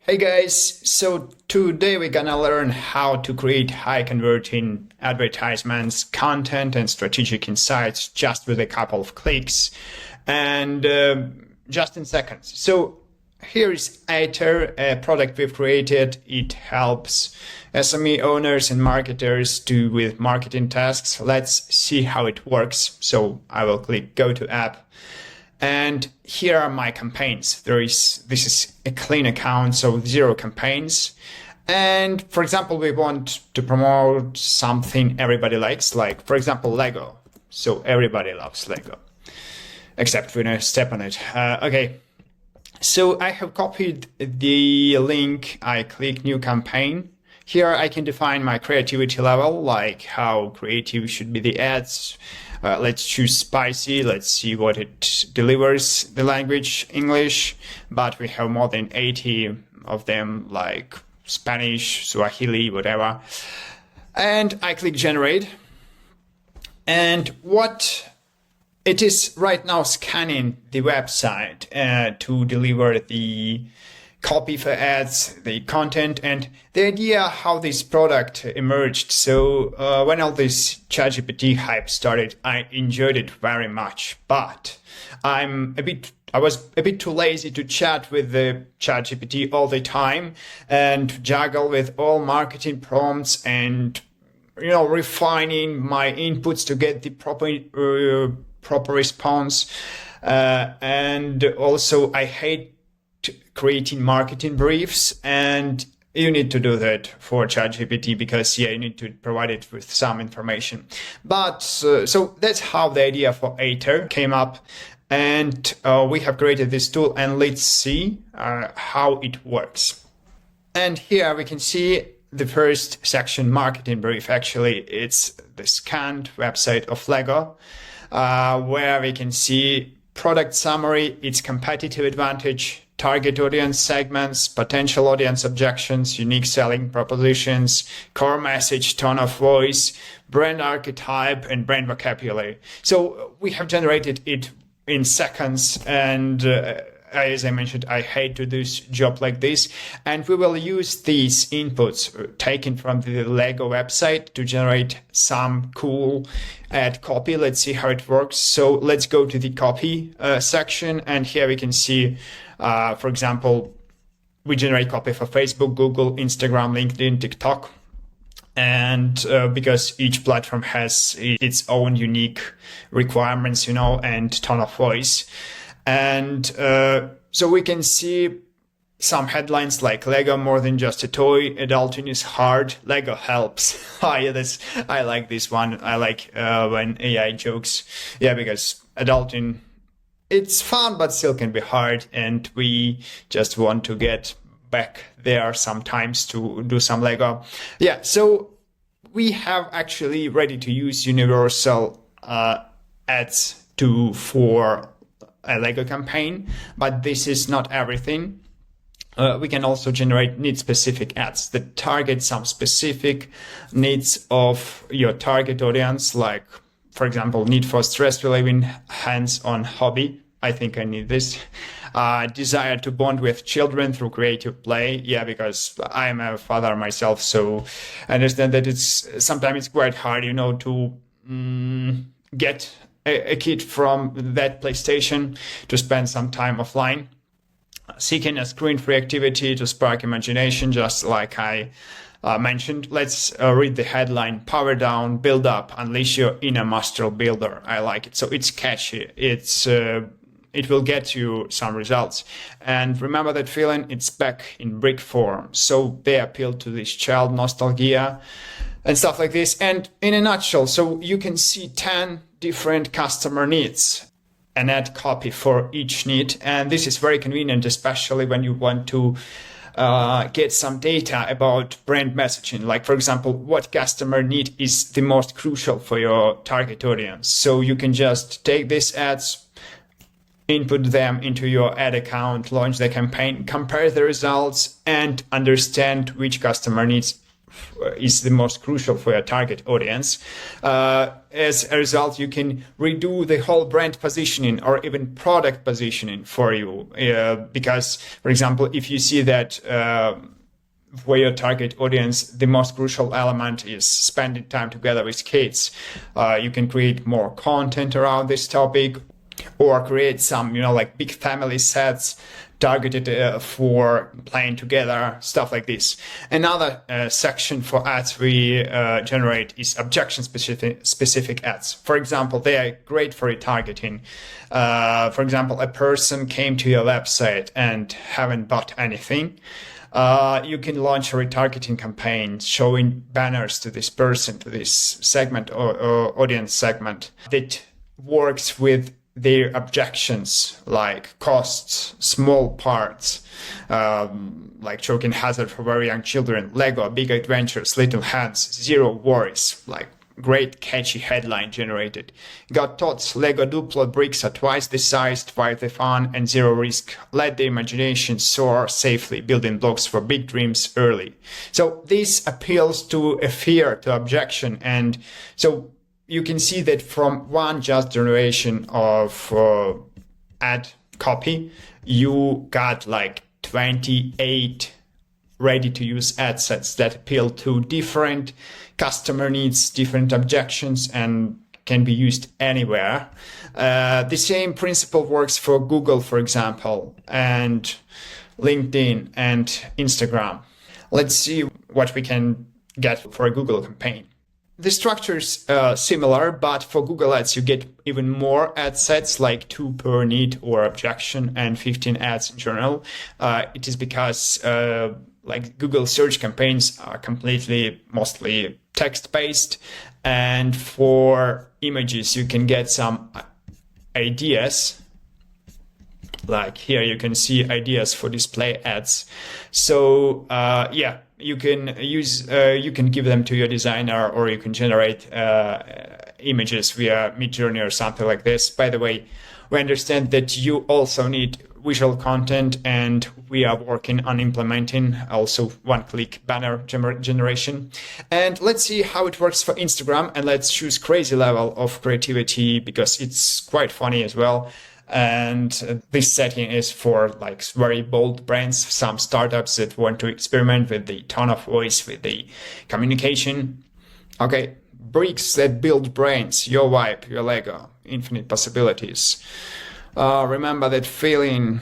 Hey guys, so today we're gonna learn how to create high converting advertisements, content and strategic insights just with a couple of clicks and just in seconds. So here is Aiter, a product we've created. It helps SME owners and marketers with marketing tasks. Let's see how it works. So I will click go to app. And here are my campaigns. This is a clean account, so 0 campaigns. And for example, we want to promote something everybody likes, like for example, Lego. So everybody loves Lego, except when I step on it. Okay. So I have copied the link. I click new campaign. Here I can define my creativity level, like how creative should be the ads. Let's choose spicy. Let's see what it delivers. The language, English, but we have more than 80 of them, like Spanish, Swahili, whatever. And I click generate. And what it is right now scanning the website to deliver the copy for ads, the content, and the idea how this product emerged. So when all this JTBD hype started, I enjoyed it very much, but I was a bit too lazy to chat with the JTBD all the time and juggle with all marketing prompts and refining my inputs to get the proper response. And also I hate creating marketing briefs, and you need to do that for JTBD because you need to provide it with some information. But so that's how the idea for Aiter came up, and we have created this tool, and let's see how it works. And here we can see the first section, marketing brief. Actually, it's the scanned website of Lego, where we can see product summary, its competitive advantage, target audience segments, potential audience objections, unique selling propositions, core message, tone of voice, brand archetype, and brand vocabulary. So we have generated it in seconds, and as I mentioned, I hate to do this job like this. And we will use these inputs taken from the Lego website to generate some cool ad copy. Let's see how it works. So let's go to the copy section, and here we can see for example, we generate copy for Facebook, Google, Instagram, LinkedIn, TikTok. And because each platform has its own unique requirements, and tone of voice. And so we can see some headlines like Lego more than just a toy, adulting is hard, Lego helps. I like this one. I like when AI jokes. Yeah, because adulting, it's fun, but still can be hard. And we just want to get back there sometimes to do some Lego. Yeah, so we have actually ready to use universal ads for a Lego campaign, but this is not everything. We can also generate need-specific ads that target some specific needs of your target audience, like, for example, need for stress relieving hands-on hobby. I think I need this. Desire to bond with children through creative play. Yeah, because I am a father myself, so I understand that sometimes it's quite hard, to get a kid from that PlayStation to spend some time offline. Seeking a screen-free activity to spark imagination, just like I mentioned. Let's read the headline: Power down, build up, unleash your inner master builder. I like it. So it's catchy. It will get you some results. And remember that feeling, it's back in brick form. So they appeal to this child nostalgia and stuff like this. And in a nutshell, so you can see 10 different customer needs, an ad copy for each need. And this is very convenient, especially when you want to get some data about brand messaging. Like, for example, what customer need is the most crucial for your target audience. So you can just take these ads, input them into your ad account, launch the campaign, compare the results, and understand which customer needs is the most crucial for your target audience. As a result, you can redo the whole brand positioning or even product positioning for you. Because, for example, if you see that for your target audience, the most crucial element is spending time together with kids, you can create more content around this topic, or create some, like big family sets targeted for playing together, stuff like this. Another section for ads we generate is objection specific ads. For example, they are great for retargeting. For example, a person came to your website and haven't bought anything. You can launch a retargeting campaign showing banners to this person, to this segment or audience segment that works with their objections, like costs, small parts, like choking hazard for very young children, Lego, big adventures, little hands, zero worries, like great catchy headline generated. Got thoughts, Lego Duplo bricks are twice the size, twice the fun, and zero risk. Let the imagination soar safely, building blocks for big dreams early. So this appeals to a fear, to objection, and so you can see that from one just generation of ad copy, you got like 28 ready-to-use ad sets that appeal to different customer needs, different objections, and can be used anywhere. The same principle works for Google, for example, and LinkedIn and Instagram. Let's see what we can get for a Google campaign. The structure is similar, but for Google Ads, you get even more ad sets, like 2 per need or objection and 15 ads in general. It is because like Google search campaigns are mostly text-based. And for images, you can get some ideas. Like here, you can see ideas for display ads. So yeah, you can give them to your designer, or you can generate images via Midjourney or something like this. By the way, we understand that you also need visual content, and we are working on implementing also one-click banner generation. And let's see how it works for Instagram, and let's choose crazy level of creativity because it's quite funny as well. And this setting is for like very bold brands, some startups that want to experiment with the tone of voice, with the communication. Okay, bricks that build brains, your vibe, your Lego, infinite possibilities. Remember that feeling,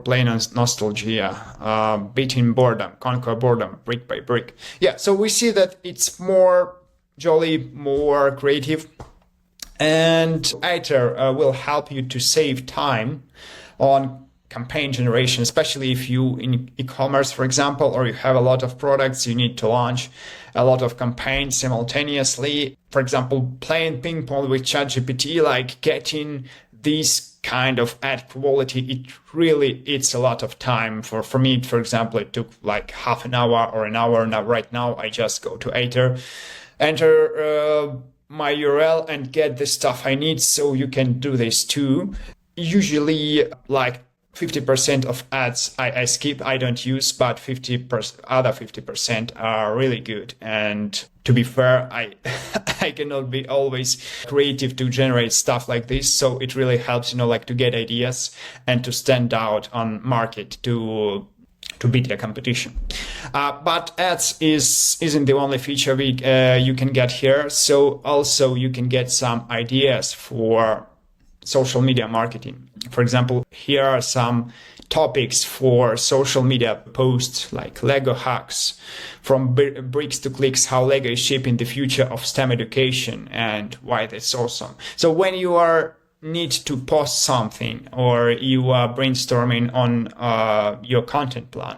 playing on nostalgia, beating boredom, conquer boredom, brick by brick. Yeah, so we see that it's more jolly, more creative. And Aiter will help you to save time on campaign generation, especially if you in e-commerce, for example, or you have a lot of products, you need to launch a lot of campaigns simultaneously. For example, playing ping pong with ChatGPT, like getting this kind of ad quality, it's a lot of time. For me, for example, it took like half an hour or an hour. Now, right now, I just go to Aiter, enter my URL and get the stuff I need. So you can do this too. Usually like 50% of ads I skip, I don't use, but 50% are really good. And to be fair, I cannot be always creative to generate stuff like this. So it really helps, like to get ideas and to stand out on market to beat the competition. But ads isn't the only feature you can get here. So also you can get some ideas for social media marketing. For example, here are some topics for social media posts, like Lego hacks, from bricks to clicks, how Lego is shaping the future of STEM education and why that's awesome. So when you need to post something, or you are brainstorming on your content plan,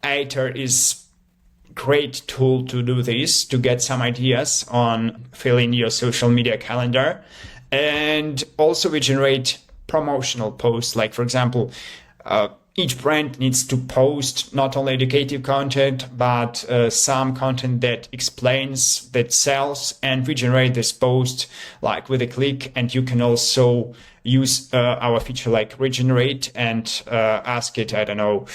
Aiter is great tool to do this, to get some ideas on filling your social media calendar. And also we generate promotional posts, like for example, each brand needs to post not only educative content, but some content that explains, that sells, and we generate this post like with a click. And you can also use our feature like regenerate and ask it, I don't know,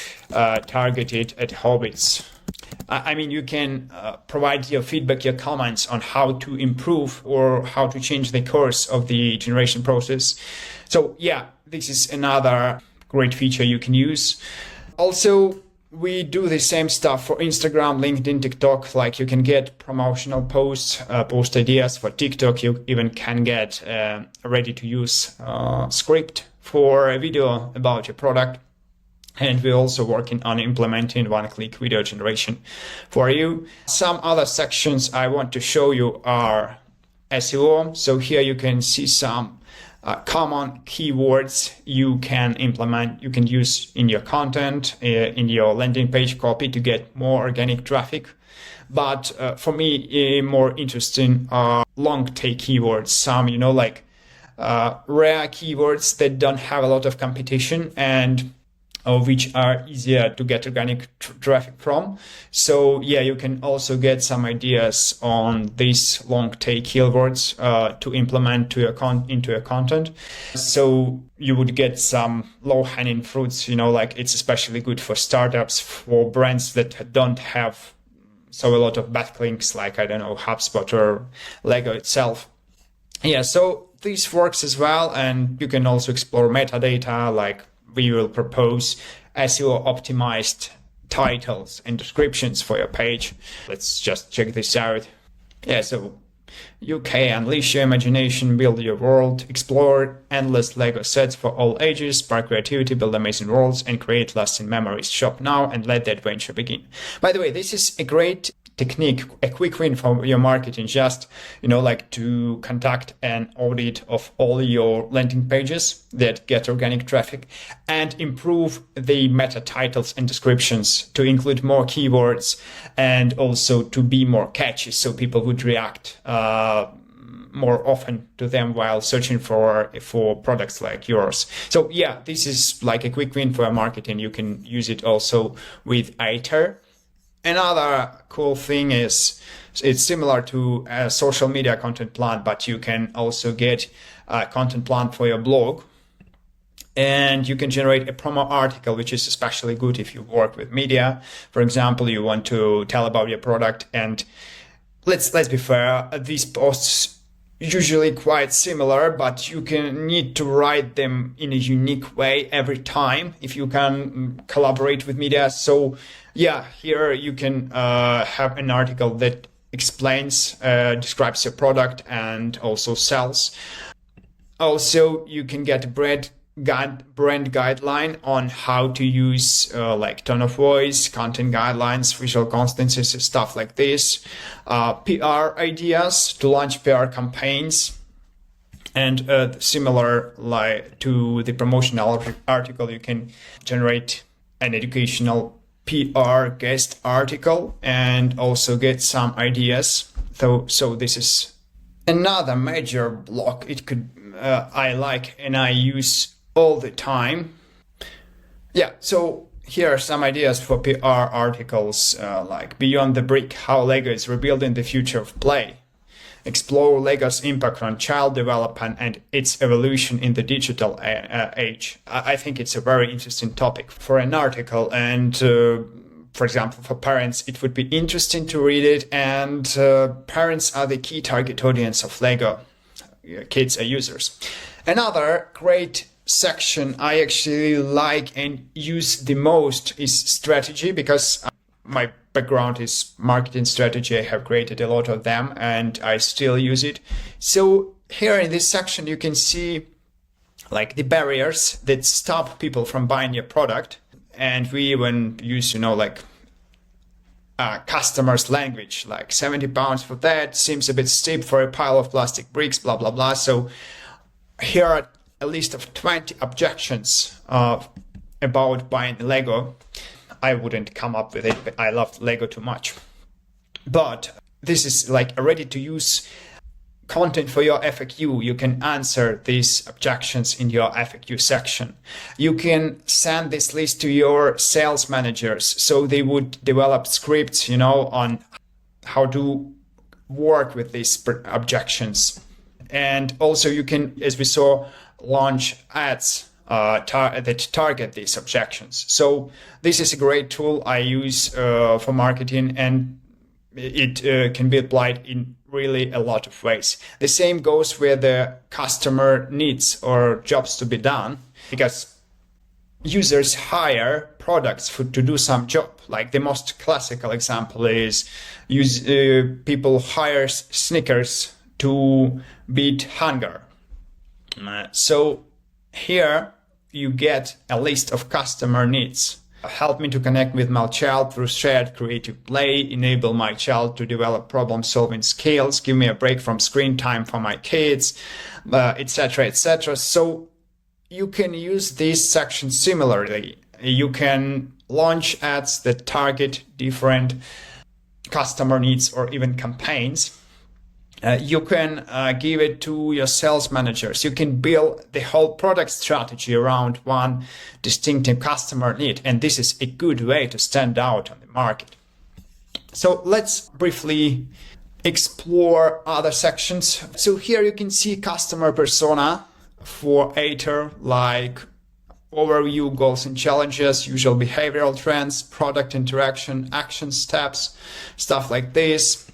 target it at hobbies. I mean, you can provide your feedback, your comments on how to improve or how to change the course of the generation process. So yeah, this is another great feature you can use. Also, we do the same stuff for Instagram, LinkedIn, TikTok. Like you can get promotional posts, post ideas for TikTok. You even can get a ready-to-use script for a video about your product. And we're also working on implementing one-click video generation for you. Some other sections I want to show you are SEO. So here you can see some common keywords you can implement, you can use in your content, in your landing page copy to get more organic traffic. But for me, more interesting are long tail keywords. Some, like rare keywords that don't have a lot of competition and which are easier to get organic traffic from. So yeah, you can also get some ideas on these long tail keywords to implement into your content. So you would get some low hanging fruits, like it's especially good for startups, for brands that don't have a lot of backlinks, like, I don't know, HubSpot or Lego itself. Yeah, so this works as well. And you can also explore metadata, like we will propose SEO optimized titles and descriptions for your page. Let's just check this out. Yeah, so UK, unleash your imagination, build your world, explore endless Lego sets for all ages, spark creativity, build amazing worlds, and create lasting memories. Shop now and let the adventure begin. By the way, this is a great technique, a quick win for your marketing, just like to conduct an audit of all your landing pages that get organic traffic and improve the meta titles and descriptions to include more keywords and also to be more catchy so people would react more often to them while searching for products like yours. So yeah, this is like a quick win for marketing. You can use it also with Aiter. Another cool thing is it's similar to a social media content plan, but you can also get a content plan for your blog. And you can generate a promo article, which is especially good if you work with media. For example, you want to tell about your product. And let's be fair, these posts usually quite similar, but you can need to write them in a unique way every time if you can collaborate with media. So yeah, here you can have an article that explains, describes your product and also sells. Also, you can get a brand guideline on how to use like tone of voice, content guidelines, visual constancies, stuff like this, PR ideas to launch PR campaigns, and similar like to the promotional article, you can generate an educational PR guest article and also get some ideas. So this is another major block. It could I like and I use all the time. Yeah, so here are some ideas for PR articles, like Beyond the Brick, how Lego is rebuilding the future of play. Explore Lego's impact on child development and its evolution in the digital age. I think it's a very interesting topic for an article, and for example, for parents, it would be interesting to read it. And parents are the key target audience of Lego. Kids are users. Another great section I actually like and use the most is strategy, because my background is marketing strategy. I have created a lot of them and I still use it. So here in this section, you can see like the barriers that stop people from buying your product. And we even use, customers' language, like £70 for that seems a bit steep for a pile of plastic bricks, blah, blah, blah. So here are a list of 20 objections about buying Lego. I wouldn't come up with it, but I love Lego too much. But this is like a ready-to-use content for your FAQ. You can answer these objections in your FAQ section. You can send this list to your sales managers so they would develop scripts, on how to work with these objections. And also you can, as we saw, launch ads that target these objections. So this is a great tool I use for marketing, and it can be applied in really a lot of ways. The same goes with the customer needs or jobs to be done, because users hire products to do some job. Like the most classical example is people hire sneakers to beat hunger. So here you get a list of customer needs. Help me to connect with my child through shared creative play, enable my child to develop problem-solving skills, give me a break from screen time for my kids, etc., etc. So you can use these sections similarly. You can launch ads that target different customer needs or even campaigns. You can give it to your sales managers. You can build the whole product strategy around one distinctive customer need. And this is a good way to stand out on the market. So let's briefly explore other sections. So here you can see customer persona for Aiter, like overview, goals and challenges, usual behavioral trends, product interaction, action steps, stuff like this.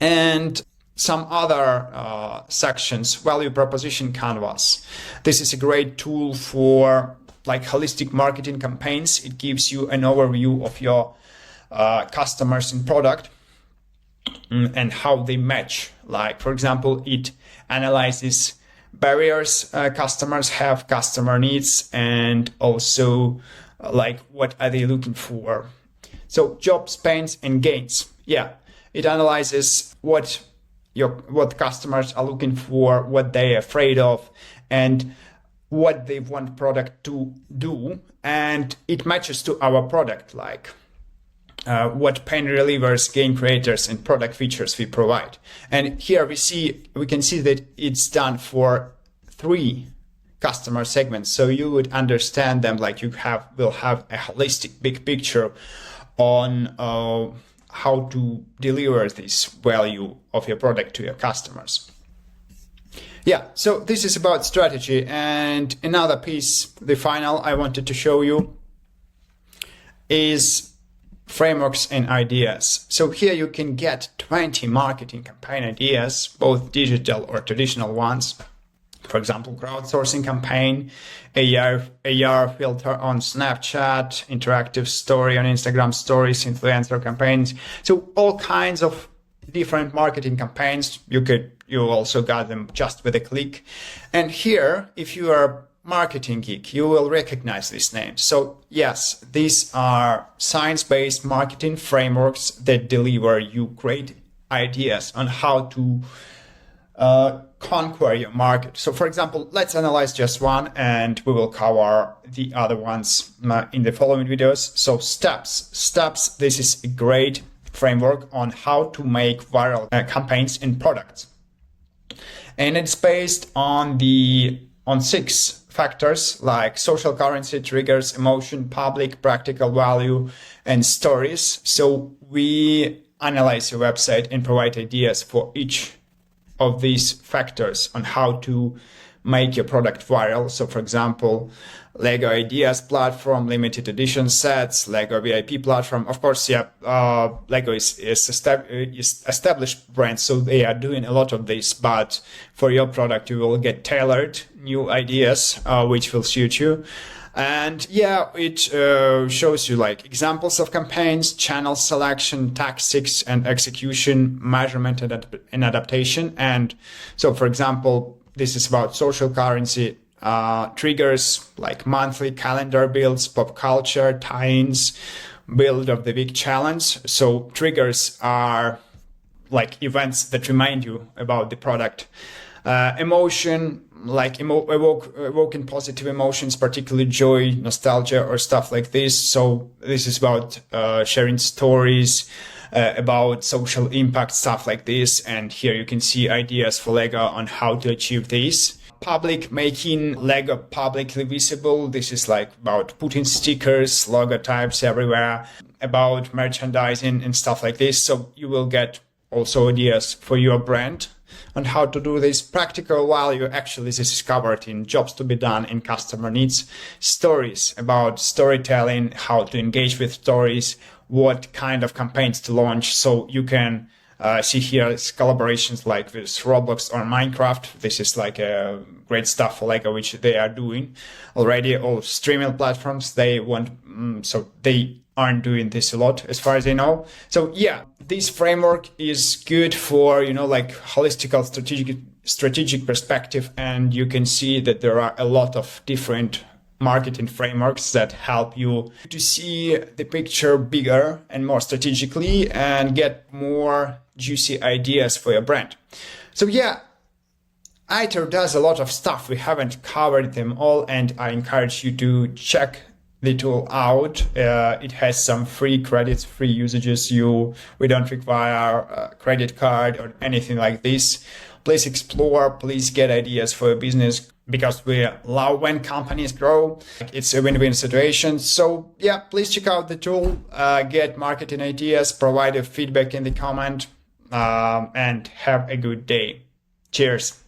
And some other sections, value proposition canvas. This is a great tool for like holistic marketing campaigns. It gives you an overview of your customers and product and how they match. Like, for example, it analyzes barriers customers have, customer needs, and also like what are they looking for. So jobs, pains, and gains. Yeah, it analyzes what customers are looking for, what they're afraid of, and what they want product to do, and it matches to our product, like what pain relievers, gain creators, and product features we provide. And here we can see that it's done for 3 customer segments, so you would understand them like you will have a holistic big picture on how to deliver this value of your product to your customers. Yeah, so this is about strategy. And another piece, the final I wanted to show you, is frameworks and ideas. So here you can get 20 marketing campaign ideas, both digital or traditional ones. For example, crowdsourcing campaign, AR filter on Snapchat, interactive story on Instagram stories, influencer campaigns. So all kinds of different marketing campaigns. You also got them just with a click. And here, if you are a marketing geek, you will recognize these names. So yes, these are science-based marketing frameworks that deliver you great ideas on how to conquer your market. So for example, let's analyze just one and we will cover the other ones in the following videos. So steps, this is a great framework on how to make viral campaigns and products. And it's based on 6 factors like social currency, triggers, emotion, public, practical value, and stories. So we analyze your website and provide ideas for each of these factors on how to make your product viral. So for example, Lego Ideas platform, limited edition sets, Lego VIP platform. Of course, yeah, Lego is established brand, so they are doing a lot of this, but for your product, you will get tailored new ideas, which will suit you. And yeah, it shows you like examples of campaigns, channel selection, tactics and execution, measurement and adaptation. And so, for example, this is about social currency, triggers like monthly calendar builds, pop culture, tie-ins, build of the week challenge. So triggers are like events that remind you about the product. Emotion, like evoking positive emotions, particularly joy, nostalgia, or stuff like this. So this is about sharing stories about social impact, stuff like this. And here you can see ideas for Lego on how to achieve this. Public, making Lego publicly visible. This is like about putting stickers, logotypes everywhere, about merchandising and stuff like this. So you will get also ideas for your brand on how to do this. Practical value actually is discovered in jobs to be done in customer needs, stories about storytelling, how to engage with stories, what kind of campaigns to launch. So you can see here collaborations like with Roblox or Minecraft. This is like a great stuff for Lego, which they are doing already. All streaming platforms, they want, so they aren't doing this a lot as far as I know. So yeah, this framework is good for, like holistical strategic perspective. And you can see that there are a lot of different marketing frameworks that help you to see the picture bigger and more strategically and get more juicy ideas for your brand. So yeah, Aiter does a lot of stuff. We haven't covered them all, and I encourage you to check the tool out. It has some free credits, free usages. We don't require a credit card or anything like this. Please explore, please get ideas for your business, because we love when companies grow. It's a win-win situation. So yeah, please check out the tool, get marketing ideas, provide a feedback in the comment, and have a good day. Cheers.